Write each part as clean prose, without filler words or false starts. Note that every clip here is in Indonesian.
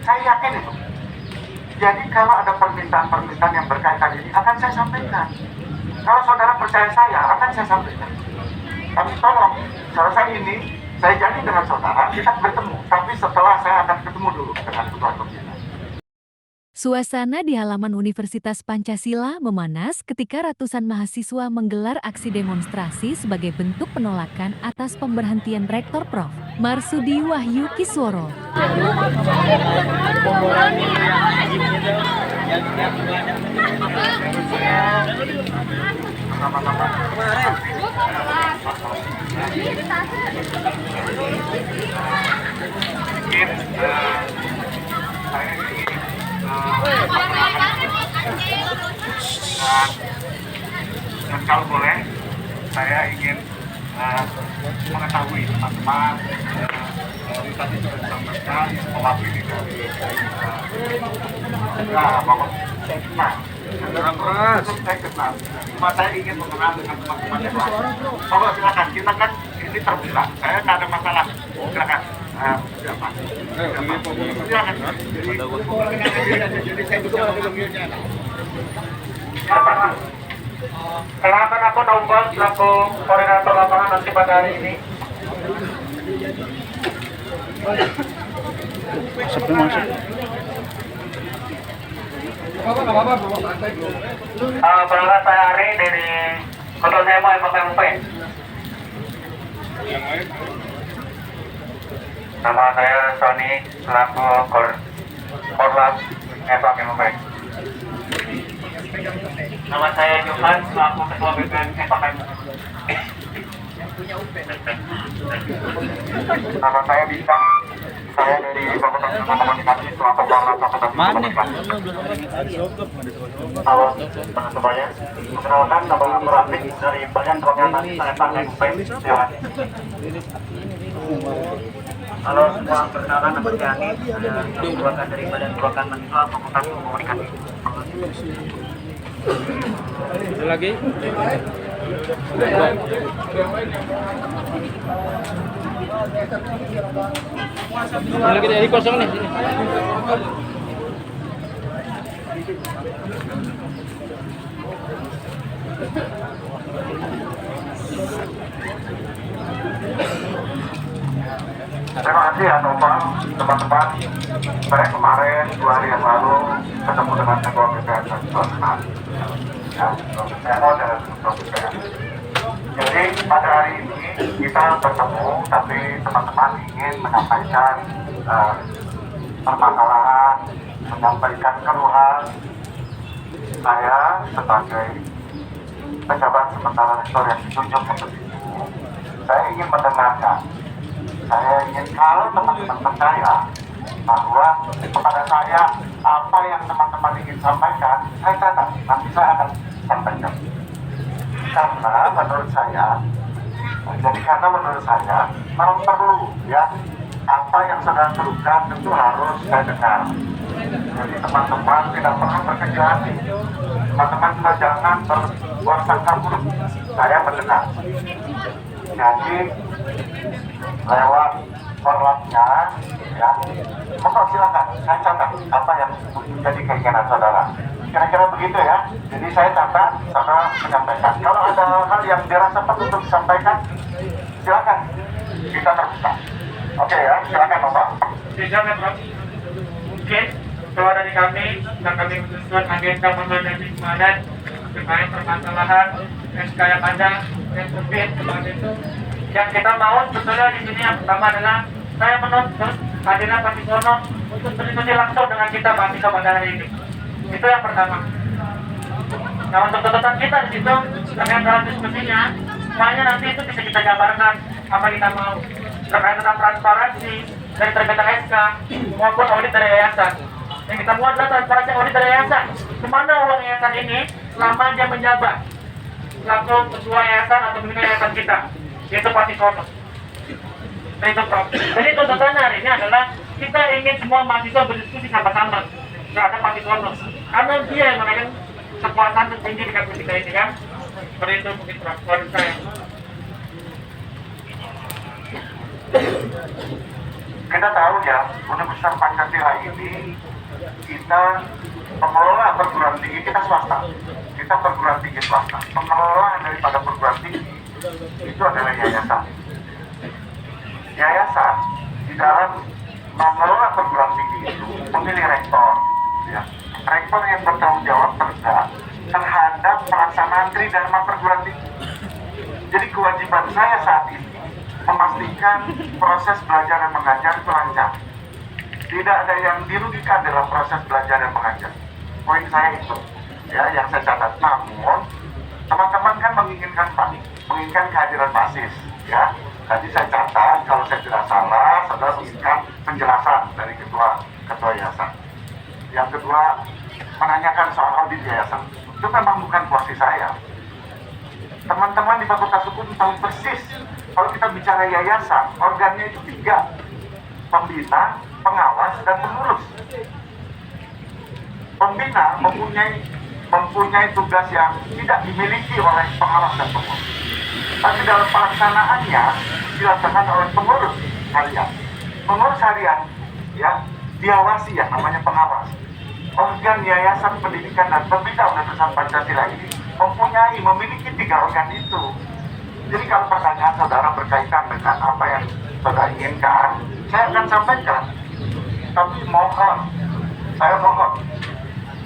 Saya yakin itu. Jadi kalau ada permintaan-permintaan yang berkaitan ini akan saya sampaikan. Kalau saudara percaya saya, akan saya sampaikan. Tapi tolong, selesai ini, saya janji dengan saudara, kita bertemu. Tapi setelah saya akan ketemu dulu dengan ketua pembina. Suasana di halaman Universitas Pancasila memanas ketika ratusan mahasiswa menggelar aksi demonstrasi sebagai bentuk penolakan atas pemberhentian Rektor Prof. Marsudi Wahyu Kisworo. Dan kalau boleh, saya ingin mengetahui teman-teman tadi sudah disampaikan mewakili dari Bapak Sekna. Saya kenal, cuma saya ingin mengenal dengan teman-teman yang lain. Bapak silakan, kita kan ini terbuka, saya nggak ada masalah. Silakan. Siapa? Silakan. Jadi saya juga mengambilnya. Kenalkan aku Nombor selaku koordinator lapangan nanti pada hari ini. Sebelum masuk. Perkenalkan saya Ari dari Kota Sema FKMP. Nama saya Sony selaku Korlap FKMP. Nama saya Johan selaku Ketua BPN FKMP. Nama saya Bintang. Saya dari Fakultas Komunikasi selaku Korlap Fakultas Komunikasi. Halo teman semuanya. Perkenalkan nama aku Rafiq dari Badan Organisasi FKMP. Johan. Halo semua, perkenalkan nama saya Ani, keluarga dari Badan Keluarga Mahasiswa Fakultas Komunikasi. Ada lagi? Ada lagi dari kosong nih. Terima kasih ya Nova, teman-teman. Saya kemarin 2 hari yang lalu ketemu dengan Ketua BPN dan Ketua Senat. Ya, saya mau dengan Ketua BPN. Jadi pada hari ini kita bertemu, tapi teman-teman ingin menyampaikan permasalahan, menyampaikan keluhan. Saya sebagai pejabat sementara rektor yang ditunjuk untuk itu, saya ingin mendengarkan. Saya ingin kalau teman-teman percaya bahwa kepada saya apa yang teman-teman ingin sampaikan, saya catat, nanti saya akan sampaikan. Karena menurut saya, memang perlu ya apa yang sedang terungkap tentu harus saya dengar. Jadi teman-teman tidak perlu berkecil hati, teman-teman juga jangan berprasangka buruk. Saya mendengar. Jadi lewat korlapnya, ya, monggo silakan, saya catat apa yang menjadi keinginan saudara. Kira-kira begitu ya. Jadi saya catat, saudara menyampaikan. Kalau ada hal yang dirasa perlu untuk disampaikan, silakan. Kita terbuka. Oke ya, silakan Bapak. Silakan Prof. Mungkin doa dari kami dan kami menyusun agenda pengadaan ibadat terkait permasalahan SK yang ada yang terbit kemarin itu. Yang kita mau sebetulnya di sini yang pertama adalah saya menuntut hadirnya Pak Sisono untuk berdiskusi langsung dengan kita mahasiswa pada hari ini. Itu yang pertama. Nah untuk tuntutan kita di situ terkait dalam diskusinya, semuanya nanti itu bisa kita gambarkan apa kita mau terkait tentang transparansi dari terbitnya SK maupun audit dari yayasan. Yang kita mau adalah transparansi audit dari yayasan. Kemana uang yayasan ini selama dia menjabat selaku ketua yayasan atau pembina yayasan kita, yaitu Pak Sisono. Nah itu Prof. Jadi tuntutannya hari ini adalah kita ingin semua mahasiswa berdiskusi sama-sama terhadap Pak Sisono, karena dia yang memegang kekuasaan tertinggi di kampus kita ini kan. Seperti itu mungkin Prof. Menurut saya. Kita tahu ya, Universitas Pancasila ini kita pengelola perguruan tinggi kita swasta. Kita perguruan tinggi swasta. Pengelola daripada perguruan tinggi itu adalah yayasan. Yayasan di dalam mengelola perguruan tinggi itu memilih rektor, ya. Rektor yang bertanggung jawab terhadap pelaksanaan tridharma perguruan tinggi. Jadi kewajiban saya saat ini memastikan proses belajar dan mengajar itu lancar. Tidak ada yang dirugikan dalam proses belajar dan mengajar. Poin saya itu, ya, yang saya catat. Namun, teman-teman kan menginginkan kehadiran basis, ya. Tadi saya catat, kalau saya tidak salah, saudara menginginkan penjelasan dari ketua yayasan. Yang kedua, menanyakan soal audit yayasan. Itu memang bukan porsi saya. Teman-teman di Fakultas Hukum tahu persis, kalau kita bicara yayasan, organnya itu 3. Pembina, pengawas, dan pengurus. Pembina mempunyai tugas yang tidak dimiliki oleh pengawas dan pengurus. Tapi dalam pelaksanaannya dilaksanakan oleh pengurus harian. Pengurus harian, ya, diawasi ya, namanya pengawas. Organ Yayasan Pendidikan dan Pembina Universitas Pancasila ini memiliki 3 organ itu. Jadi kalau pertanyaan saudara berkaitan dengan apa yang saudara inginkan, saya akan sampaikan. Tapi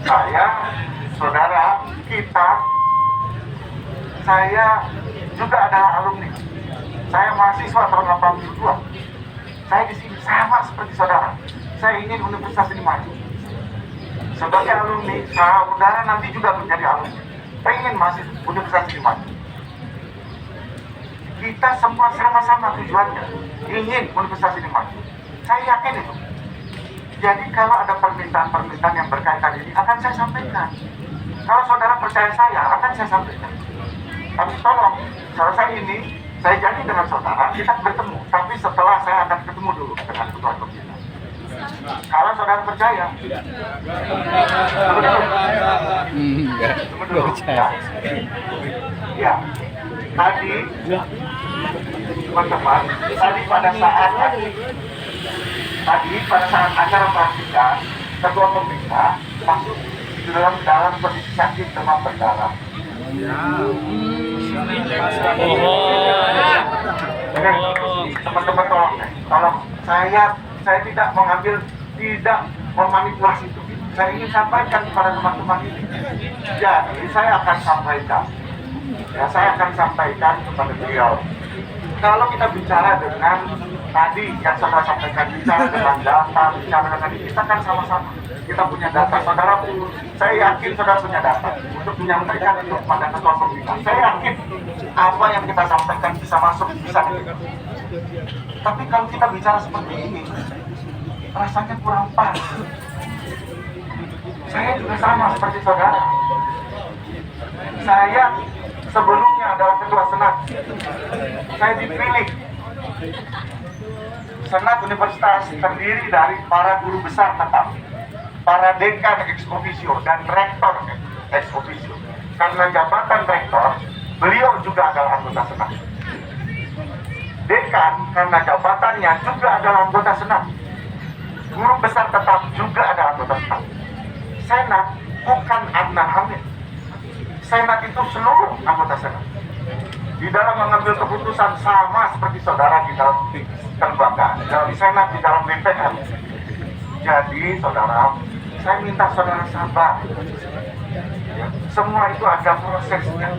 saya, saudara, saya juga adalah alumni. Saya mahasiswa tahun 82. Saya di sini sama seperti saudara. Saya ingin universitas ini maju. Sebagai alumni, saudara nanti juga menjadi alumni. Pengen universitas ini maju. Kita semua sama-sama tujuannya ingin universitas ini maju. Saya yakin itu. Jadi kalau ada permintaan-permintaan yang berkaitan ini akan saya sampaikan. Kalau saudara percaya saya, akan saya sampaikan. Tapi tolong, selesai ini, saya janji dengan saudara, kita bertemu. Tapi setelah saya akan ketemu dulu dengan ketua pembina. Kalau saudara percaya, tunggu dulu. Ya, tadi teman-teman, pada saat acara pelantikan, ketua pembina masuk di dalam kondisi sakit demam berdarah. Teman-teman tolong, saya tidak memanipulasi itu. Saya ingin sampaikan kepada teman-teman ini. Jadi saya akan sampaikan kepada beliau. Kalau kita bicara dengan tadi yang saudara sampaikan, bicara dengan data, bicara dengan ini, kita kan sama-sama. Kita punya data, saudara. Saya yakin saudara punya data untuk menyampaikan itu kepada ketua pembina. Saya yakin apa yang kita sampaikan bisa masuk, bisa gitu. Tapi kalau kita bicara seperti ini, rasanya kurang pas. Saya juga sama seperti saudara. Saya sebelumnya adalah ketua senat. Saya dipilih. Senat Universitas terdiri dari para guru besar tetap, para dekan ex officio dan rektor ex officio. Karena jabatan rektor, beliau juga adalah anggota senat. Dekan karena jabatannya juga adalah anggota senat. Guru besar tetap juga ada anggota senat. Senat bukan Adnan Hamid. Senat itu seluruh anggota senat. Di dalam mengambil keputusan sama seperti saudara di dalam kelembagaan, di senat, di dalam BPN. Jadi saudara, saya minta saudara sabar. Ya, semua itu ada prosesnya.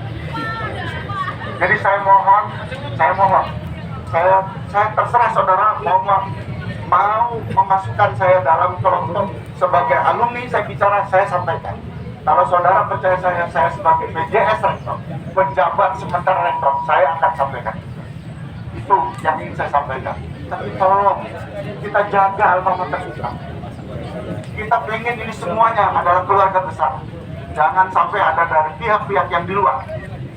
Jadi saya mohon, saya terserah saudara mau memasukkan saya dalam kelompok sebagai alumni, saya sampaikan. Kalau saudara percaya saya sebagai PJS rektor, pejabat sementara rektor, saya akan sampaikan. Itu yang ingin saya sampaikan. Tapi tolong kita jaga alma mater kita. Kita pengen ini semuanya adalah keluarga besar. Jangan sampai ada dari pihak-pihak yang di luar.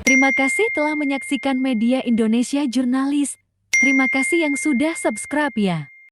Terima kasih telah menyaksikan Media Indonesia Jurnalis. Terima kasih yang sudah subscribe ya.